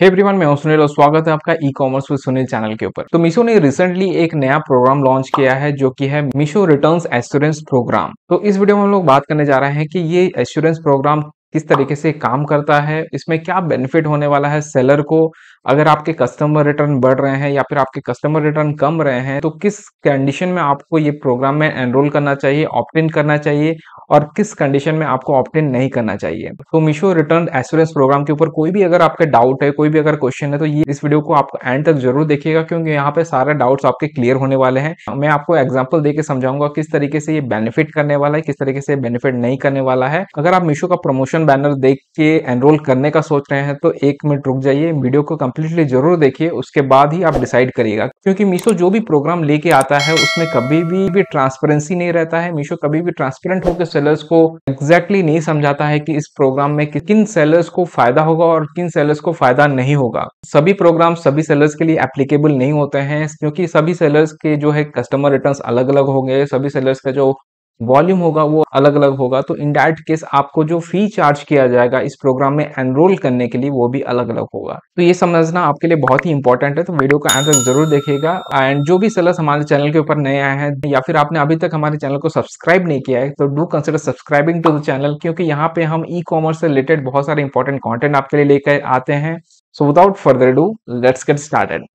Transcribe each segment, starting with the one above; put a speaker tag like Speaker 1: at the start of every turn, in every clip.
Speaker 1: Hey everyone, मैं हूं सुनील और स्वागत है आपका e commerce with Sunil channel के ऊपर। तो मीशो ने रिसेंटली एक नया प्रोग्राम लॉन्च किया है जो कि है मीशो रिटर्न्स एश्योरेंस प्रोग्राम। तो इस वीडियो में हम लोग बात करने जा रहे हैं कि ये एश्योरेंस प्रोग्राम किस तरीके से काम करता है, इसमें क्या बेनिफिट होने वाला है सेलर को अगर आपके कस्टमर रिटर्न बढ़ रहे हैं या फिर आपके कस्टमर रिटर्न कम रहे हैं, तो किस कंडीशन में आपको ये प्रोग्राम में एनरोल करना चाहिए, ऑप्ट इन करना चाहिए और किस कंडीशन में आपको ऑप्ट इन नहीं करना चाहिए। तो मीशो रिटर्न एश्योरेंस प्रोग्राम के ऊपर कोई भी अगर आपका डाउट है, कोई भी अगर क्वेश्चन है, तो ये इस वीडियो को आप एंड तक जरूर देखिएगा क्योंकि यहाँ पे सारे डाउट्स आपके क्लियर होने वाले हैं। मैं आपको एग्जांपल देके समझाऊंगा किस तरीके से ये बेनिफिट करने वाला है, किस तरीके से बेनिफिट नहीं करने वाला है। अगर आप मीशो का प्रमोशन बैनर देख के एनरोल करने का सोच रहे हैं तो 1 मिनट रुक जाइए, वीडियो को कंप्लीटली जरूर देखिए, उसके बाद ही आप डिसाइड करिएगा। क्योंकि मीशो जो भी प्रोग्राम लेके आता है उसमें कभी भी ट्रांसपेरेंसी नहीं रहता है। मीशो कभी भी ट्रांसपेरेंट होकर सेलर्स को एग्जैक्टली नहीं समझाता है कि इस प्रोग्राम में किन सेलर्स को फायदा होगा और किन सेलर्स को फायदा नहीं होगा। सभी प्रोग्राम सभी सेलर्स के लिए एप्लीकेबल नहीं होते हैं क्योंकि सभी सेलर्स के जो है कस्टमर रिटर्न्स अलग अलग होंगे, सभी सेलर्स का जो वॉल्यूम होगा वो अलग अलग होगा। तो इन दैट केस आपको जो फी चार्ज किया जाएगा इस प्रोग्राम में एनरोल करने के लिए वो भी अलग अलग होगा। तो ये समझना आपके लिए बहुत ही इंपॉर्टेंट है, तो वीडियो को एंड तक जरूर देखिएगा। एंड जो भी सेलर्स हमारे चैनल के ऊपर नए आए हैं या फिर आपने अभी तक हमारे चैनल को सब्सक्राइब नहीं किया है तो do consider subscribing to the channel, क्योंकि यहाँ पे हम ई कॉमर्स से रिलेटेड बहुत सारे इंपॉर्टेंट कॉन्टेंट आपके लिए लेकर आते हैं। So without further do let's get started.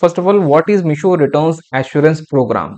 Speaker 1: First of all, what is Meesho returns assurance programme?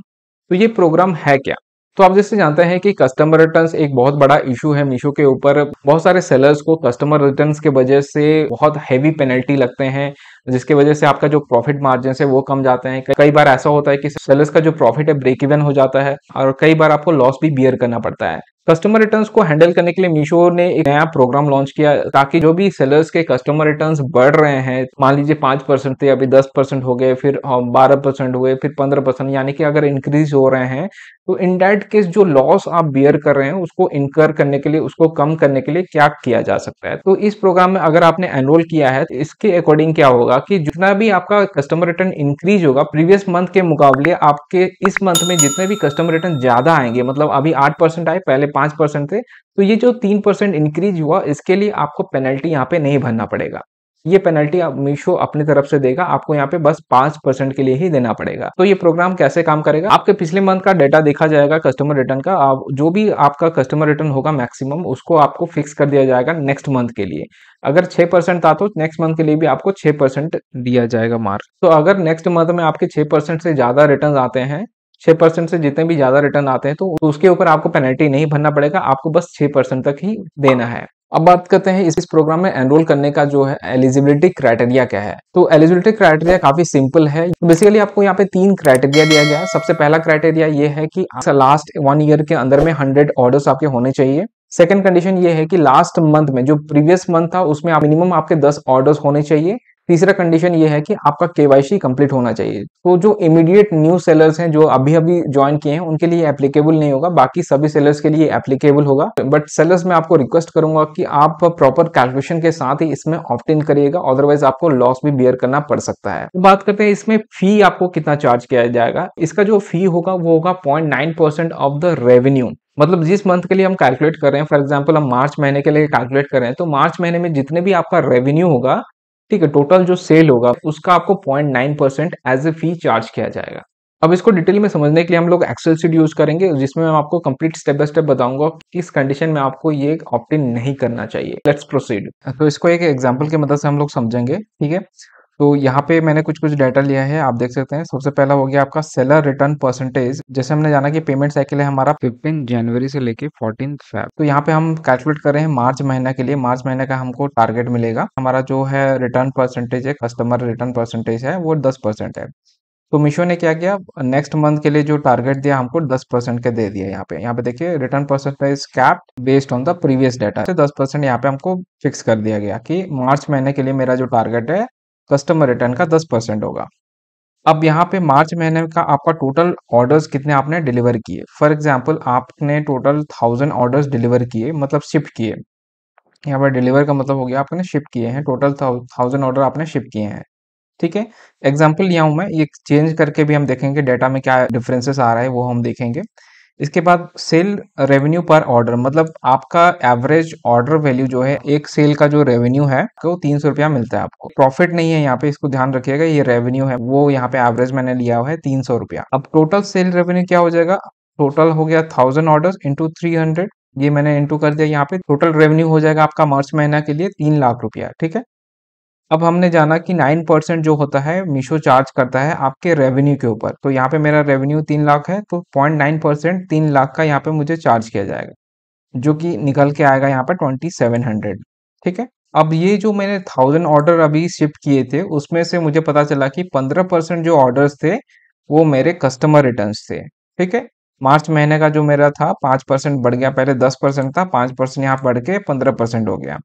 Speaker 1: तो ये प्रोग्राम है क्या? तो आप जैसे जानते हैं कि कस्टमर रिटर्न्स एक बहुत बड़ा इशू है मीशो के ऊपर। बहुत सारे सेलर्स को कस्टमर रिटर्न्स के वजह से बहुत हैवी पेनल्टी लगते हैं, जिसकी वजह से आपका जो प्रॉफिट मार्जिन है वो कम जाते हैं। कई बार ऐसा होता है कि सेलर्स का जो प्रॉफिट है ब्रेक इवन हो जाता है और कई बार आपको लॉस भी बियर करना पड़ता है। कस्टमर रिटर्न्स को हैंडल करने के लिए मीशो ने एक नया प्रोग्राम लॉन्च किया ताकि जो भी सेलर्स के कस्टमर रिटर्न्स बढ़ रहे हैं, मान लीजिए 5% थे, अभी 10% हो गए, फिर 12% हुए, फिर 15%, यानी कि अगर इंक्रीज हो रहे हैं तो इन दैट केस जो लॉस आप बियर कर रहे हैं उसको इनकर करने के लिए, उसको कम करने के लिए क्या किया जा सकता है। तो इस प्रोग्राम में अगर आपने एनरोल किया है तो इसके अकॉर्डिंग क्या होगा कि जितना भी आपका कस्टमर रिटर्न इंक्रीज होगा प्रीवियस मंथ के मुकाबले, आपके इस मंथ में जितने भी कस्टमर रिटर्न ज्यादा आएंगे, मतलब अभी 8% आए, पहले 5% थे, तो ये जो 3% इंक्रीज हुआ इसके लिए आपको पेनल्टी यहाँ पे नहीं भरना पड़ेगा। ये पेनल्टी आप मीशो अपनी तरफ से देगा, आपको यहाँ पे बस 5% के लिए ही देना पड़ेगा। तो ये प्रोग्राम कैसे काम करेगा? आपके पिछले मंथ का डेटा देखा जाएगा कस्टमर रिटर्न का, आप जो भी आपका कस्टमर रिटर्न होगा मैक्सिमम उसको आपको फिक्स कर दिया जाएगा नेक्स्ट मंथ के लिए। अगर 6% था तो नेक्स्ट मंथ के लिए भी आपको 6% दिया जाएगा मार्क। तो अगर नेक्स्ट मंथ में आपके 6% से ज्यादा रिटर्न आते हैं, 6% से जितने भी ज्यादा रिटर्न आते हैं तो उसके ऊपर आपको पेनल्टी नहीं भरना पड़ेगा, आपको बस 6% तक ही देना है। अब बात करते हैं इस प्रोग्राम में एनरोल करने का जो है एलिजिबिलिटी क्राइटेरिया क्या है। तो एलिजिबिलिटी क्राइटेरिया काफी सिंपल है। बेसिकली आपको यहाँ पे 3 क्राइटेरिया दिया गया है। सबसे पहला क्राइटेरिया ये है कि लास्ट 1 ईयर के अंदर में 100 ऑर्डर्स आपके होने चाहिए। सेकंड कंडीशन ये है कि लास्ट मंथ में जो प्रीवियस मंथ था उसमें मिनिमम आपके 10 ऑर्डर्स होने चाहिए। तीसरा कंडीशन ये है कि आपका केवाईसी कंप्लीट होना चाहिए। तो जो इमीडिएट न्यू सेलर्स हैं जो अभी अभी ज्वाइन किए हैं उनके लिए एप्लीकेबल नहीं होगा, बाकी सभी सेलर्स के लिए एप्लीकेबल होगा। बट सेलर्स में आपको रिक्वेस्ट करूंगा कि आप प्रॉपर कैलकुलेशन के साथ ही इसमें ऑप्ट इन करिएगा, अदरवाइज आपको लॉस भी बियर करना पड़ सकता है। तो बात करते हैं इसमें फी आपको कितना चार्ज किया जाएगा। इसका जो फी होगा वो होगा 0.9% ऑफ द रेवेन्यू। मतलब जिस मंथ के लिए हम कैलकुलेट कर रहे हैं, फॉर एग्जाम्पल हम मार्च महीने के लिए कैलकुलेट कर रहे हैं, तो मार्च महीने में जितने भी आपका रेवेन्यू होगा, ठीक है, टोटल जो सेल होगा उसका आपको 0.9% एज ए फी चार्ज किया जाएगा। अब इसको डिटेल में समझने के लिए हम लोग एक्सेल शीट यूज करेंगे जिसमें मैं आपको कंप्लीट स्टेप बाय स्टेप बताऊंगा किस कंडीशन में आपको ये ऑप्ट इन नहीं करना चाहिए। Let's proceed. तो इसको एक एग्जांपल की मदद से हम लोग समझेंगे, ठीक है। तो यहाँ पे मैंने कुछ डाटा लिया है, आप देख सकते हैं। सबसे पहला हो गया आपका सेलर रिटर्न परसेंटेज। जैसे हमने जाना कि पेमेंट साइकिल है हमारा 15 जनवरी से लेके 14 फेब। तो यहाँ पे हम कैलकुलेट कर रहे हैं मार्च महीना के लिए। मार्च महीने का हमको टारगेट मिलेगा। हमारा जो है रिटर्न परसेंटेज है, कस्टमर रिटर्न परसेंटेज है, वो 10% है। तो मीशो ने क्या किया, नेक्स्ट मंथ के लिए जो टारगेट दिया हमको 10% के दे दिया। यहाँ पे देखिए return percentage cap based on the previous data से 10% यहाँ पे हमको फिक्स कर दिया गया कि मार्च महीने के लिए मेरा जो टारगेट है कस्टमर रिटर्न का 10% होगा। अब यहाँ पे मार्च महीने का आपका टोटल ऑर्डर्स कितने आपने डिलीवर किए। फॉर एग्जांपल आपने टोटल 1000 ऑर्डर्स डिलीवर किए, मतलब शिफ्ट किए। यहाँ पर डिलीवर का मतलब हो गया आपने शिफ्ट किए हैं, टोटल 1000 ऑर्डर आपने शिफ्ट किए हैं, ठीक है। एग्जाम्पल लिया हूं मैं, ये चेंज करके भी हम देखेंगे डेटा में क्या डिफरेंसेस आ रहा है वो हम देखेंगे। इसके बाद सेल रेवेन्यू पर ऑर्डर, मतलब आपका एवरेज ऑर्डर वैल्यू जो है, एक सेल का जो रेवेन्यू है वो 300 रुपया मिलता है आपको। प्रॉफिट नहीं है यहाँ पे, इसको ध्यान रखिएगा, ये रेवेन्यू है, वो यहाँ पे एवरेज मैंने लिया हुआ है 300 रुपया। अब टोटल सेल रेवेन्यू क्या हो जाएगा, टोटल हो गया 1000 ऑर्डर इंटू 300, ये मैंने इंटू कर दिया यहाँ पे। टोटल रेवेन्यू हो जाएगा आपका मार्च महीना के लिए 3 लाख रुपया, ठीक है। अब हमने जाना कि 9% जो होता है मीशो चार्ज करता है आपके रेवेन्यू के ऊपर। तो यहाँ पे मेरा रेवेन्यू 3 लाख है, तो 0.9% 3 लाख का यहाँ पे मुझे चार्ज किया जाएगा, जो कि निकल के आएगा यहाँ पे 2700, ठीक है। अब ये जो मैंने 1000 ऑर्डर अभी शिफ्ट किए थे, उसमें से मुझे पता चला कि 15% जो ऑर्डर्स थे वो मेरे कस्टमर रिटर्न्स थे, ठीक है। मार्च महीने का जो मेरा था 5% बढ़ गया, पहले 10% था, 5% यहाँ बढ़ के 15% हो गया,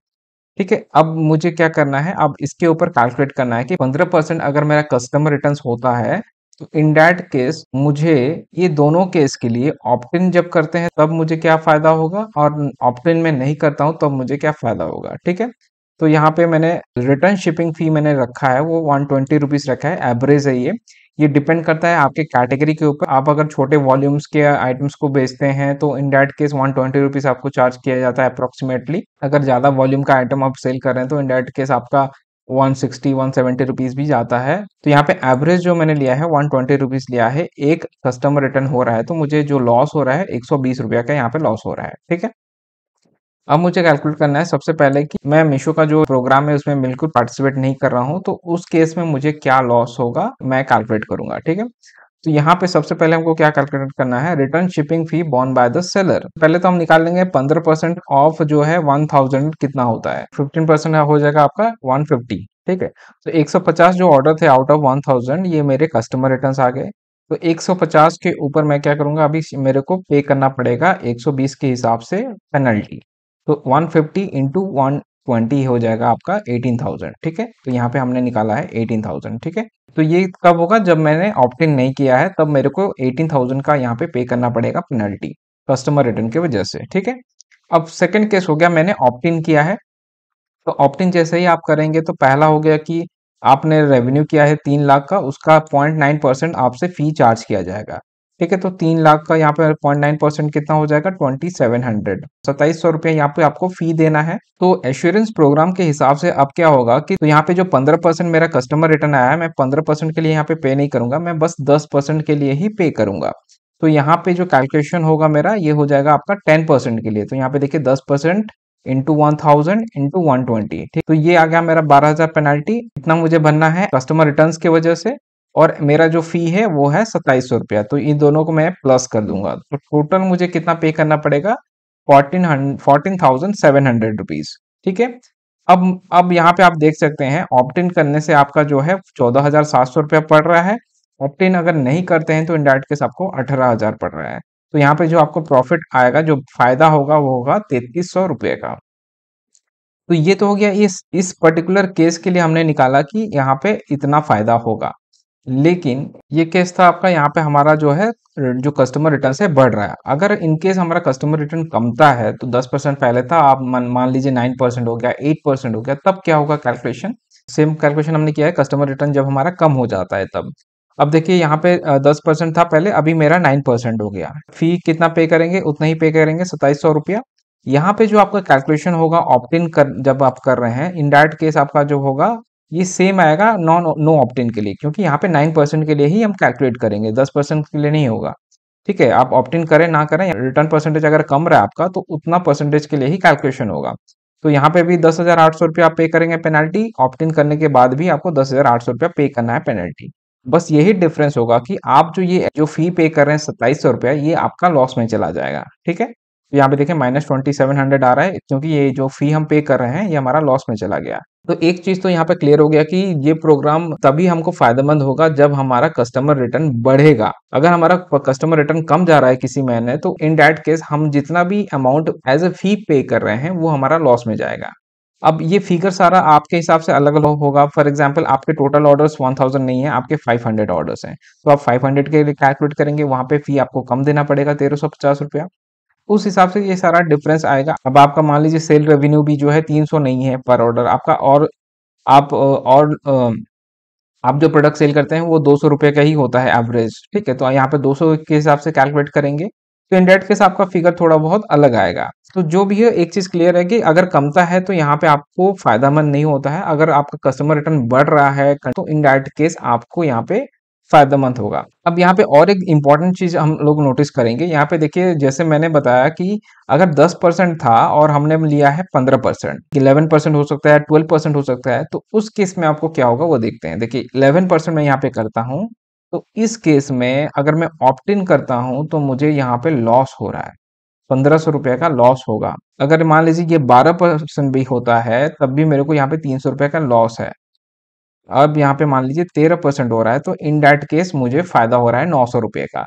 Speaker 1: ठीक है। अब मुझे क्या करना है, अब इसके ऊपर कैलकुलेट करना है कि 15% अगर मेरा कस्टमर रिटर्न्स होता है, तो इन दैट केस मुझे ये दोनों केस के लिए ऑप्ट इन जब करते हैं तब मुझे क्या फायदा होगा, और ऑप्ट इन में नहीं करता हूं तब मुझे क्या फायदा होगा, ठीक है। तो यहाँ पे मैंने रिटर्न शिपिंग फी मैंने रखा है, वो 120 रुपीज रखा है, एवरेज है ये डिपेंड करता है आपके कैटेगरी के ऊपर। आप अगर छोटे वॉल्यूम्स के आइटम्स को बेचते हैं तो इन दैट केस 120 रुपीज आपको चार्ज किया जाता है अप्रोक्सीमेटली। अगर ज्यादा वॉल्यूम का आइटम आप सेल कर रहे हैं तो इन दैट केस आपका 160-170 रुपीज भी जाता है। तो यहाँ पे एवरेज जो मैंने लिया है 120 रुपीज लिया है, एक कस्टमर रिटर्न हो रहा है, तो मुझे जो लॉस हो रहा है 120 रुपया का यहाँ पे लॉस हो रहा है, ठीक है। अब मुझे कैलकुलेट करना है सबसे पहले कि मैं मीशो का जो प्रोग्राम है उसमें बिल्कुल पार्टिसिपेट नहीं कर रहा हूँ, तो उस केस में मुझे क्या लॉस होगा मैं कैलकुलेट करूंगा, ठीक है। तो यहाँ पे सबसे पहले हमको क्या कैलकुलेट करना है, return shipping fee born by the seller. पहले तो हम निकाल लेंगे 15% ऑफ जो है 1000 कितना होता है, 15% हो जाएगा आपका 150, ठीक है। तो 150 जो ऑर्डर थे आउट ऑफ 1000 ये मेरे कस्टमर रिटर्न आ गए। तो 150 के ऊपर मैं क्या करूंगा, अभी मेरे को पे करना पड़ेगा 120 के हिसाब से पेनल्टी। तो 150 इंटू 120 हो जाएगा आपका 18,000, ठीक है। तो यहाँ पे हमने निकाला है 18,000, ठीक है। तो ये कब होगा, जब मैंने ऑप्ट इन नहीं किया है तब मेरे को 18,000 का यहाँ पे करना पड़ेगा पेनल्टी कस्टमर रिटर्न की वजह से, ठीक है। अब सेकंड केस हो गया, मैंने ऑप्ट इन किया है। तो ऑप्ट इन जैसे ही आप करेंगे तो पहला हो गया कि आपने रेवेन्यू किया है 3 लाख का, उसका 0.9% आपसे फी चार्ज किया जाएगा, ठीक है। तो 3 लाख का यहाँ पे 0.9% कितना हो जाएगा, 2700, 2700 रुपये यहाँ पे आपको फी देना है। तो एश्योरेंस प्रोग्राम के हिसाब से अब क्या होगा कि तो यहाँ पे जो 15% मेरा कस्टमर रिटर्न आया है, मैं 15% के लिए यहाँ पे नहीं करूंगा, मैं बस 10% के लिए ही पे करूंगा। तो यहाँ पे जो कैलकुलेशन होगा मेरा, ये हो जाएगा आपका 10% के लिए। तो यहाँ पे देखिए 10% इंटू 1000 इंटू 120, ठीक। तो ये आ गया मेरा 12,000 पेनल्टी, इतना मुझे भरना है कस्टमर रिटर्न्स की वजह से। और मेरा जो फी है वो है 2700 रुपया, तो इन दोनों को मैं प्लस कर दूंगा, तो टोटल मुझे कितना पे करना पड़ेगा, 14,700 रुपीज, ठीक है। अब यहाँ पे आप देख सकते हैं ऑप्ट इन करने से आपका जो है 14,700 रुपया पड़ रहा है। ऑप्ट इन अगर नहीं करते हैं तो इनडायरेक्ट केस आपको 18,000 पड़ रहा है। तो यहाँ पे जो आपको प्रॉफिट आएगा, जो फायदा होगा वो होगा 3300 रुपये का। तो ये तो हो गया इस पर्टिकुलर केस के लिए हमने निकाला कि यहाँ पे इतना फायदा होगा। लेकिन ये केस था आपका, यहाँ पे हमारा जो है जो कस्टमर रिटर्न से बढ़ रहा है। अगर इन केस हमारा कस्टमर रिटर्न कमता है, तो 10% पहले था, आप मान लीजिए 9% हो गया, 8% हो गया, तब क्या होगा कैलकुलेशन, सेम कैलकुलेशन हमने किया है कस्टमर रिटर्न जब हमारा कम हो जाता है तब। अब देखिए यहाँ पे 10% था पहले, अभी मेरा 9% हो गया। फी कितना पे करेंगे, उतना ही पे करेंगे, 2700 रुपया। यहाँ पे जो आपका कैलकुलेशन होगा ऑप्ट इन कर जब आप कर रहे हैं, इनडायरेक्ट केस आपका जो होगा ये सेम आएगा नो ऑप्ट इन के लिए, क्योंकि यहाँ पे 9% के लिए ही हम कैलकुलेट करेंगे, 10% के लिए नहीं होगा, ठीक है। आप ऑप्ट इन करें ना करें, रिटर्न परसेंटेज अगर कम रहा है आपका तो उतना परसेंटेज के लिए ही कैलकुलेशन होगा। तो यहाँ पे भी 10,800 रुपया आप पे करेंगे पेनल्टी, ऑप्ट इन करने के बाद भी आपको 10,800 रुपया पे करना है पेनल्टी। बस यही डिफरेंस होगा कि आप जो फी पे कर रहे हैं 2700 रुपया, ये आपका लॉस में चला जाएगा, ठीक है। तो यहाँ पे देखें -2700 आ रहा है, क्योंकि ये जो फी हम पे कर रहे हैं ये हमारा लॉस में चला गया। तो एक चीज तो यहाँ पे क्लियर हो गया कि ये प्रोग्राम तभी हमको फायदेमंद होगा जब हमारा कस्टमर रिटर्न बढ़ेगा। अगर हमारा कस्टमर रिटर्न कम जा रहा है किसी महीने, तो इन दैट केस हम जितना भी अमाउंट एज ए फी पे कर रहे हैं वो हमारा लॉस में जाएगा। अब ये फिगर सारा आपके हिसाब से अलग अलग होगा। फॉर एग्जाम्पल आपके टोटल ऑर्डर्स 1000 नहीं है, आपके 500 ऑर्डर्स हैं, तो आप 500 के लिए कैलकुलेट करेंगे, वहां पे फी आपको कम देना पड़ेगा 1350 रुपया। उस हिसाब से ये सारा डिफरेंस आएगा। अब आपका मान लीजिए सेल रेवेन्यू भी जो है 300 नहीं है पर ऑर्डर आपका, और आप जो प्रोडक्ट सेल करते हैं वो 200 रुपये का ही होता है एवरेज, ठीक है। तो यहाँ पे 200 के हिसाब से कैलकुलेट करेंगे, तो इन दैट केस आपका फिगर थोड़ा बहुत अलग आएगा। तो जो भी है एक चीज क्लियर है कि अगर कमता है तो यहाँ पे आपको फायदामंद नहीं होता है, अगर आपका कस्टमर रिटर्न बढ़ रहा है तो इन दैट केस आपको यहाँ पे फायदेमंद होगा। अब यहाँ पे और एक इम्पॉर्टेंट चीज हम लोग नोटिस करेंगे, यहाँ पे देखिए जैसे मैंने बताया कि अगर 10% था और हमने लिया है 15%, 11% हो सकता है, 12% हो सकता है, तो उस केस में आपको क्या होगा वो देखते हैं। देखिए 11% मैं यहाँ पे करता हूँ, तो इस केस में अगर मैं ऑप्ट इन करता हूँ तो मुझे यहाँ पे लॉस हो रहा है, 1500 रुपये का लॉस होगा। अगर मान लीजिए ये 12% भी होता है तब भी मेरे को यहाँ पे 300 रुपये का लॉस है। अब यहाँ पे मान लीजिए 13% हो रहा है, तो इन दैट केस मुझे फायदा हो रहा है 900 रुपये का।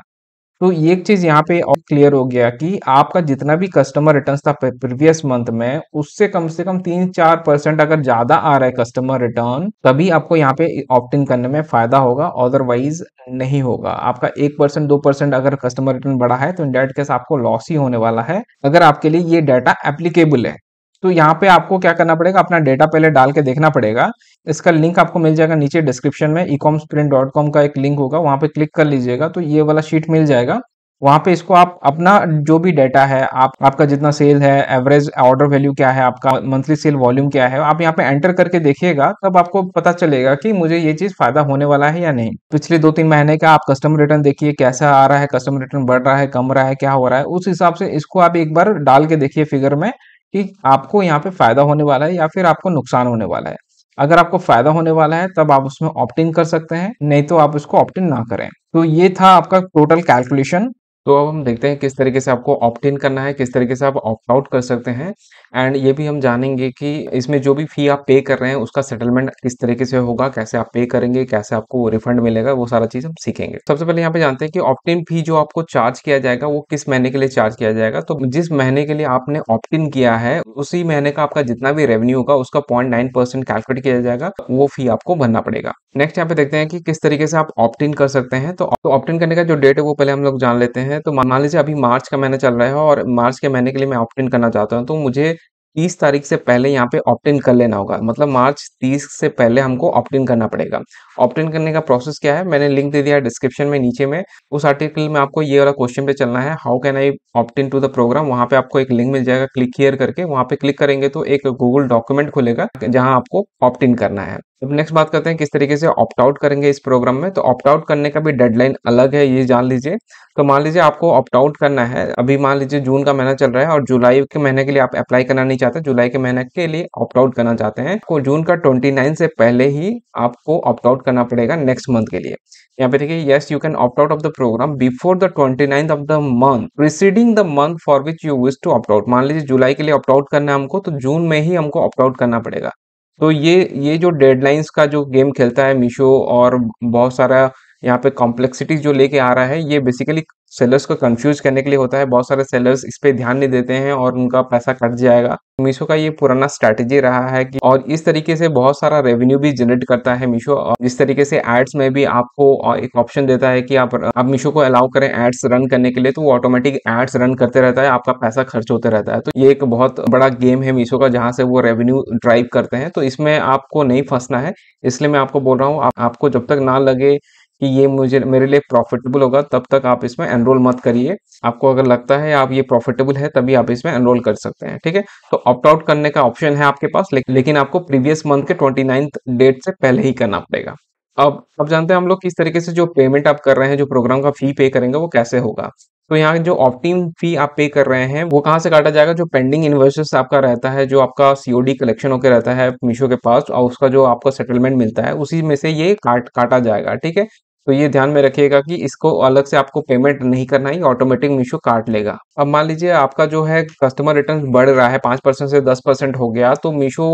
Speaker 1: तो ये एक चीज यहाँ पे और क्लियर हो गया कि आपका जितना भी कस्टमर रिटर्न्स था प्रीवियस मंथ में, उससे कम से कम 3-4% अगर ज्यादा आ रहा है कस्टमर रिटर्न, तभी आपको यहाँ पे ऑप्ट इन करने में फायदा होगा, अदरवाइज नहीं होगा। आपका 1% 2% अगर कस्टमर रिटर्न बढ़ा है तो इन दैट केस आपको लॉस ही होने वाला है, अगर आपके लिए ये डाटा एप्लीकेबल है। तो यहाँ पे आपको क्या करना पड़ेगा, अपना डेटा पहले डाल के देखना पड़ेगा। इसका लिंक आपको मिल जाएगा नीचे डिस्क्रिप्शन में, ecomsprint.com का एक लिंक होगा, वहां पे क्लिक कर लीजिएगा तो ये वाला शीट मिल जाएगा। वहां पे इसको आप अपना जो भी डेटा है, आपका जितना सेल है, एवरेज ऑर्डर वैल्यू क्या है, आपका मंथली सेल वॉल्यूम क्या है, आप यहाँ पे एंटर करके देखिएगा, तब आपको पता चलेगा कि मुझे ये चीज फायदा होने वाला है या नहीं। पिछले 2-3 महीने का आप कस्टमर रिटर्न देखिए कैसा आ रहा है, कस्टमर रिटर्न बढ़ रहा है, कम रहा है, क्या हो रहा है, उस हिसाब से इसको आप एक बार डाल के देखिए फिगर में कि आपको यहाँ पे फायदा होने वाला है या फिर आपको नुकसान होने वाला है। अगर आपको फायदा होने वाला है तब आप उसमें ऑप्ट इन कर सकते हैं, नहीं तो आप उसको ऑप्ट इन ना करें। तो ये था आपका टोटल कैलकुलेशन। तो अब हम देखते हैं किस तरीके से आपको ऑप्ट इन करना है, किस तरीके से आप ऑप्ट आउट कर सकते हैं, एंड ये भी हम जानेंगे कि इसमें जो भी फी आप पे कर रहे हैं उसका सेटलमेंट किस तरीके से होगा, कैसे आप पे करेंगे, कैसे आपको वो रिफंड मिलेगा, वो सारा चीज हम सीखेंगे। सबसे पहले यहाँ पे जानते हैं कि ऑप्ट इन फी जो आपको चार्ज किया जाएगा वो किस महीने के लिए चार्ज किया जाएगा। तो जिस महीने के लिए आपने ऑप्ट इन किया है उसी महीने का आपका जितना भी रेवेन्यू होगा उसका 0.9% कैलकुलेट किया जाएगा, वो फी आपको भरना पड़ेगा। नेक्स्ट यहाँ पे देखते हैं कि किस तरीके से आप ऑप्ट इन कर सकते हैं। तो ऑप्ट इन करने का जो डेट है वो पहले हम लोग जान लेते हैं। तो मान लीजिए अभी मार्च का महीना चल रहा है और मार्च के महीने के लिए मैं ऑप्ट इन करना चाहता हूँ, तो मुझे 30 तारीख से पहले यहाँ पे ऑप्ट इन कर लेना होगा, मतलब मार्च 30 से पहले हमको ऑप्ट इन करना पड़ेगा। ऑप्ट इन करने का प्रोसेस क्या है, मैंने लिंक दे दिया है डिस्क्रिप्शन में नीचे में। उस आर्टिकल में आपको ये वाला क्वेश्चन पे चलना है, how can I opt in to the programme. वहां पे आपको एक लिंक मिल जाएगा, क्लिक हियर करके वहां पे क्लिक करेंगे तो एक गूगल डॉक्यूमेंट खुलेगा जहां आपको ऑप्ट इन करना है। अब नेक्स्ट बात करते हैं किस तरीके से ऑप्ट आउट करेंगे इस प्रोग्राम में। तो ऑप्ट आउट करने का भी डेडलाइन अलग है, ये जान लीजिए। तो मान लीजिए आपको ऑप्ट आउट करना है, अभी मान लीजिए जून का महीना चल रहा है और जुलाई के महीने के लिए आप अप्लाई करना नहीं चाहते, जुलाई के महीने के लिए ऑप्ट आउट करना चाहते हैं, तो जून का 29 से पहले ही आपको ऑप्ट आउट करना पड़ेगा नेक्स्ट मंथ के लिए। यहाँ पे देखिए, yes you can opt out of the programme before the 29th of the month preceding the month for which you wish to opt out. मान लीजिए जुलाई के लिए ऑप्ट आउट करना है हमको, तो जून में ही हमको ऑप्ट आउट करना पड़ेगा। तो ये जो डेडलाइंस का जो गेम खेलता है मीशो, और बहुत सारा यहाँ पे कॉम्प्लेक्सिटीज जो लेके आ रहा है, ये बेसिकली सेलर्स को कंफ्यूज करने के लिए होता है। बहुत सारे सेलर्स इस पे ध्यान नहीं देते हैं और उनका पैसा कट जाएगा। मीशो का ये पुराना स्ट्रैटेजी रहा है कि, और इस तरीके से बहुत सारा रेवेन्यू भी जनरेट करता है मीशो। और जिस तरीके से एड्स में भी आपको एक ऑप्शन देता है कि आप मीशो को अलाउ करें एड्स रन करने के लिए, तो वो ऑटोमेटिक एड्स रन करते रहता है, आपका पैसा खर्च होते रहता है। तो ये एक बहुत बड़ा गेम है मीशो का, जहां से वो रेवेन्यू ड्राइव करते हैं। तो इसमें आपको नहीं फंसना है, इसलिए मैं आपको बोल रहा हूँ, आपको जब तक ना लगे कि ये मेरे लिए प्रॉफिटेबल होगा तब तक आप इसमें एनरोल मत करिए। आपको अगर लगता है आप ये प्रॉफिटेबल है तभी आप इसमें एनरोल कर सकते हैं, ठीक है। तो ऑप्ट आउट करने का ऑप्शन है आपके पास, लेकिन आपको प्रीवियस मंथ के 29th डेट से पहले ही करना पड़ेगा। अब जानते हैं हम लोग किस तरीके से जो पेमेंट आप कर रहे हैं, जो प्रोग्राम का फी पे करेंगे वो कैसे होगा। तो यहाँ जो ऑप्ट-इन फी आप पे कर रहे हैं वो कहाँ से काटा जाएगा, जो पेंडिंग इनवॉइसेस आपका रहता है, जो आपका सीओडी कलेक्शन होकर रहता है मीशो के पास, और उसका जो आपको सेटलमेंट मिलता है उसी में से ये काटा जाएगा, ठीक है। तो ये ध्यान में रखिएगा कि इसको अलग से आपको पेमेंट नहीं करना है, ऑटोमेटिक मीशो काट लेगा। अब मान लीजिए आपका जो है कस्टमर रिटर्न बढ़ रहा है, 5% से 10% हो गया, तो मीशो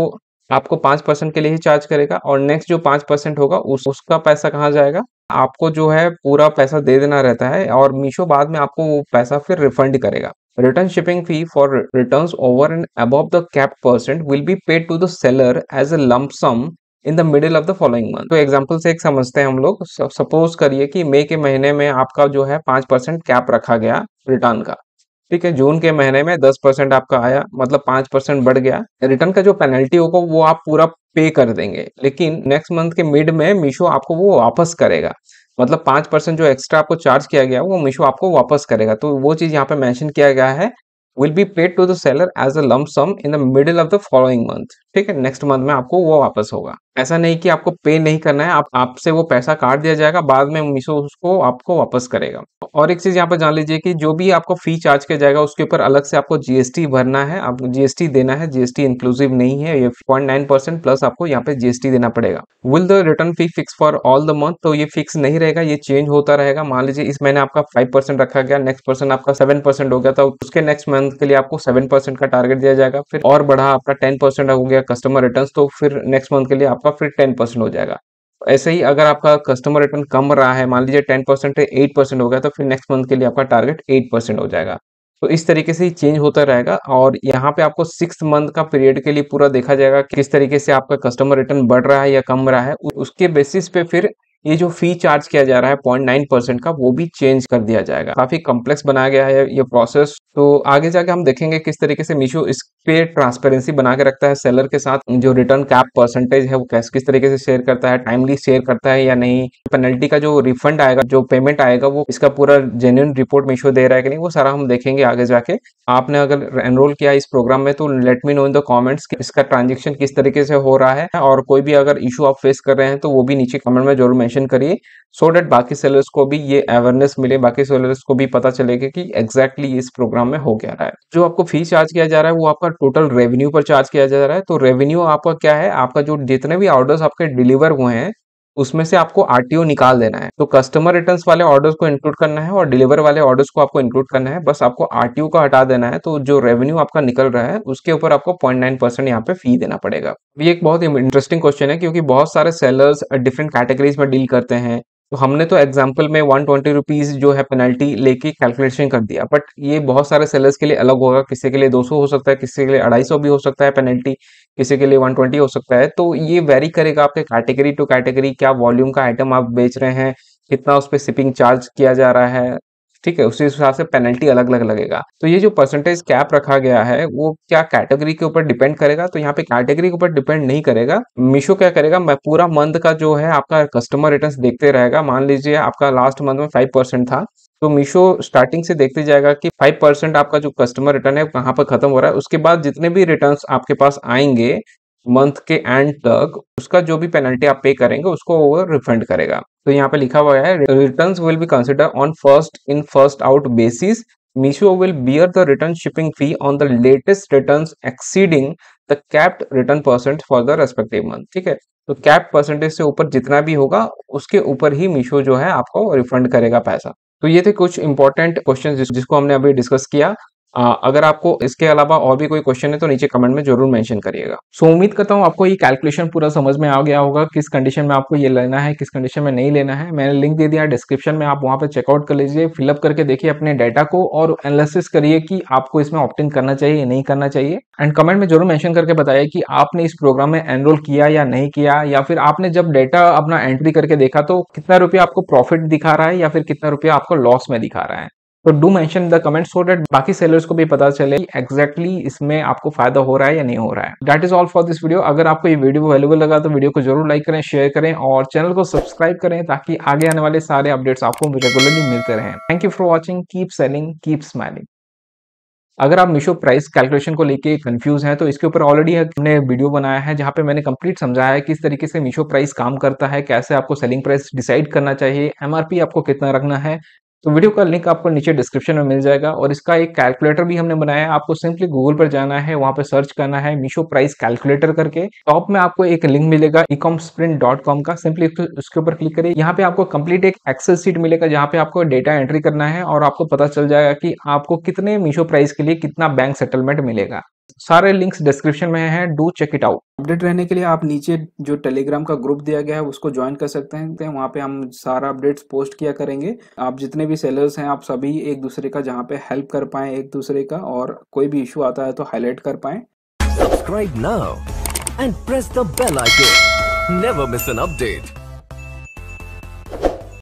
Speaker 1: आपको 5% के लिए ही चार्ज करेगा, और नेक्स्ट जो 5% होगा उसका पैसा कहाँ जाएगा, आपको जो है पूरा पैसा दे देना रहता है, और मीशो बाद में आपको वो पैसा फिर रिफंड करेगा। Return shipping fee for returns over and above the cap percent will be paid to the seller as a lump sum in the middle of the following month. तो एग्जांपल से एक समझते हैं हम लोग। सपोज करिए कि मई के महीने में आपका जो है 5% कैप रखा गया रिटर्न का, ठीक है। जून के महीने में 10% आपका आया, मतलब 5% बढ़ गया। रिटर्न का जो पेनल्टी होगा वो आप पूरा पे कर देंगे, लेकिन नेक्स्ट मंथ के मिड में मीशो आपको वो वापस करेगा। मतलब 5% जो एक्स्ट्रा आपको चार्ज किया गया वो मीशो आपको वापस करेगा। तो वो चीज़ यहाँ पे मेंशन किया गया है, will be paid to the seller as a lump sum in the middle of the following month. ठीक है, नेक्स्ट मंथ में आपको वो वापस होगा। ऐसा नहीं कि आपको पे नहीं करना है, आप आपसे वो पैसा काट दिया जाएगा, बाद में मीशो उसको आपको वापस करेगा। और एक चीज यहाँ पर जान लीजिए कि जो भी आपको फी चार्ज किया जाएगा उसके ऊपर अलग से आपको जीएसटी भरना है, आपको जीएसटी देना है। जीएसटी इंक्लूसिव नहीं है, ये 0.9% प्लस आपको यहाँ पे जीएसटी देना पड़ेगा। Will the return fee fix for all the month? तो ये फिक्स नहीं रहेगा, ये चेंज होता रहेगा। मान लीजिए इस महीने आपका 5% रखा गया, नेक्स्ट पर्सन आपका 7% हो गया था, उसके नेक्स्ट मंथ के लिए आपको 7% का टारगेट दिया जाएगा। फिर और बढ़ा आपका 10% हो गया कस्टमर रिटर्न, तो फिर नेक्स्ट मंथ के लिए आपका फिर 10% हो जाएगा। ऐसे ही अगर आपका कस्टमर रिटर्न कम रहा है, मान लीजिए 10% है 8% हो गया, तो फिर नेक्स्ट मंथ के लिए आपका टारगेट 8% हो जाएगा। तो इस तरीके से ही चेंज होता रहेगा। और यहाँ पे आपको 6 मंथ का पीरियड के लिए पूरा देखा जाएगा कि किस तरीके से आपका कस्टमर रिटर्न बढ़ रहा है या कम रहा है। उसके बेसिस पे फिर ये जो फी चार्ज किया जा रहा है 0.9% का, वो भी चेंज कर दिया जाएगा। काफी कॉम्प्लेक्स बनाया गया है ये प्रोसेस। तो आगे जाके हम देखेंगे किस तरीके से मीशो इस पे ट्रांसपेरेंसी बना के रखता है सेलर के साथ। जो रिटर्न कैप परसेंटेज है वो किस तरीके से शेयर करता है, टाइमली शेयर करता है या नहीं, पेनल्टी का जो रिफंड आएगा, जो पेमेंट आएगा, वो इसका पूरा जेन्युइन रिपोर्ट मीशो दे रहा है कि नहीं, वो सारा हम देखेंगे आगे जाके। आपने अगर एनरोल किया इस प्रोग्राम में तो let me know in the comments कि इसका ट्रांजेक्शन किस तरीके से हो रहा है। और कोई भी अगर इशू आप फेस कर रहे हैं तो वो भी नीचे कमेंट में जरूर मेंशन करिए, सो दैट बाकी सेलर्स को भी ये अवेयरनेस मिले, बाकी सेलर्स को भी पता चलेगा कि एग्जैक्टली इस प्रोग्राम में हो क्या रहा है। जो आपको फी चार्ज किया जा रहा है वो आपका टोटल रेवेन्यू पर चार्ज किया जा रहा है। तो रेवेन्यू आपका क्या है, आपका जो जितने भी ऑर्डर्स आपके डिलीवर हुए हैं उसमें से आपको आरटीओ निकाल देना है। तो कस्टमर रिटर्न्स वाले ऑर्डर्स को इंक्लूड करना है और डिलीवर वाले ऑर्डर्स को आपको इंक्लूड करना है। बस आपको आरटीओ को हटा देना है। तो जो रेवेन्यू आपका निकल रहा है उसके ऊपर आपको 0.9% यहाँ पे फी देना पड़ेगा। ये एक बहुत इंटरेस्टिंग क्वेश्चन है, क्योंकि बहुत सारे सेलर्स डिफरेंट कैटेगरीज में डील करते हैं। तो हमने तो एग्जाम्पल में 120 रुपीज जो है पेनल्टी लेके कैलकुलेशन कर दिया, बट ये बहुत सारे सेलर्स के लिए अलग होगा। किसी के लिए 200 हो सकता है, किसी के लिए 250 भी हो सकता है पेनल्टी, किसी के लिए 120 हो सकता है। तो ये वेरी करेगा आपके कैटेगरी टू कैटेगरी, क्या वॉल्यूम का आइटम आप बेच रहे हैं, कितना उस पर शिपिंग चार्ज किया जा रहा है। ठीक है, उसी हिसाब से पेनल्टी अलग अलग लगेगा। तो ये जो परसेंटेज कैप रखा गया है वो क्या कैटेगरी के ऊपर डिपेंड करेगा? तो यहाँ पे कैटेगरी के ऊपर डिपेंड नहीं करेगा। मीशो क्या करेगा, मैं पूरा मंथ का जो है आपका कस्टमर रिटर्न्स देखते रहेगा। मान लीजिए आपका लास्ट मंथ में 5% था, तो मीशो स्टार्टिंग से देखते जाएगा कि 5% आपका जो कस्टमर रिटर्न है कहाँ पर खत्म हो रहा है। उसके बाद जितने भी रिटर्न्स आपके पास आएंगे मंथ के एंड तक, उसका जो भी पेनल्टी आप पे करेंगे उसको वो रिफंड करेगा। तो यहाँ पे लिखा हुआ है, returns will be consider on first in first out basis. Meesho will bear the return shipping fee on the latest returns exceeding the capped return percent for the respective month. ठीक है, तो कैप परसेंटेज से ऊपर जितना भी होगा उसके ऊपर ही मीशो जो है आपको रिफंड करेगा पैसा। तो ये थे कुछ इंपॉर्टेंट क्वेश्चन जिसको हमने अभी डिस्कस किया। अगर आपको इसके अलावा और भी कोई क्वेश्चन है तो नीचे कमेंट में जरूर मेंशन करिएगा। सो उम्मीद करता हूँ आपको ये कैलकुलेशन पूरा समझ में आ गया होगा, किस कंडीशन में आपको ये लेना है, किस कंडीशन में नहीं लेना है। मैंने लिंक दे दिया डिस्क्रिप्शन में, आप वहां पे चेकआउट कर लीजिए, फिलअप करके देखिए अपने डाटा को और एनालिसिस करिए कि आपको इसमें ऑप्ट इन करना चाहिए या नहीं करना चाहिए। एंड कमेंट में जरूर मेंशन करके बताइए कि आपने इस प्रोग्राम में एनरोल किया या नहीं किया, या फिर आपने जब डाटा अपना एंट्री करके देखा तो कितना रुपया आपको प्रॉफिट दिखा रहा है या फिर कितना रुपया आपको लॉस में दिखा रहा है। तो do mention in the comment so that बाकी सेलर्स को भी पता चले कि एग्जैक्टली इसमें आपको फायदा हो रहा है या नहीं हो रहा है। That is all for this video. अगर आपको ये वीडियो वैल्यूएबल लगा तो वीडियो को जरूर लाइक करें, शेयर करें और चैनल को सब्सक्राइब करें, ताकि आगे आने वाले सारे अपडेट्स आपको रेगुलरली मिलते रहें। Thank you for watching, keep selling, keep smiling. अगर आप मीशो प्राइस कैलकुलेशन को लेके कंफ्यूज हैं तो इसके ऊपर ऑलरेडी हमने वीडियो बनाया है जहां पे मैंने कंप्लीट समझाया है किस तरीके से मीशो प्राइस काम करता है, कैसे आपको सेलिंग प्राइस डिसाइड करना चाहिए, एमआरपी आपको कितना रखना है। तो वीडियो का लिंक आपको नीचे डिस्क्रिप्शन में मिल जाएगा। और इसका एक कैलकुलेटर भी हमने बनाया है, आपको सिंपली गूगल पर जाना है, वहां पे सर्च करना है मीशो प्राइस कैलकुलेटर करके। टॉप में आपको एक लिंक मिलेगा ecomsprint.com का, सिंपली उसके ऊपर क्लिक करिए। यहाँ पे आपको कंप्लीट एक एक्सेल शीट मिलेगा जहाँ पे आपको डेटा एंट्री करना है और आपको पता चल जाएगा कि आपको कितने मीशो प्राइस के लिए कितना बैंक सेटलमेंट मिलेगा। सारे लिंक्स डिस्क्रिप्शन में हैं, do check it out.
Speaker 2: Update रहने के लिए आप नीचे जो टेलीग्राम का ग्रुप दिया गया है उसको ज्वाइन कर सकते हैं। वहाँ पे हम सारा अपडेट्स पोस्ट किया करेंगे। आप जितने भी सेलर्स हैं आप सभी एक दूसरे का जहाँ पे हेल्प कर पाएं एक दूसरे का, और कोई भी इशू आता है तो हाईलाइट कर पाएं।
Speaker 3: Subscribe now and press the bell icon. Never miss an update.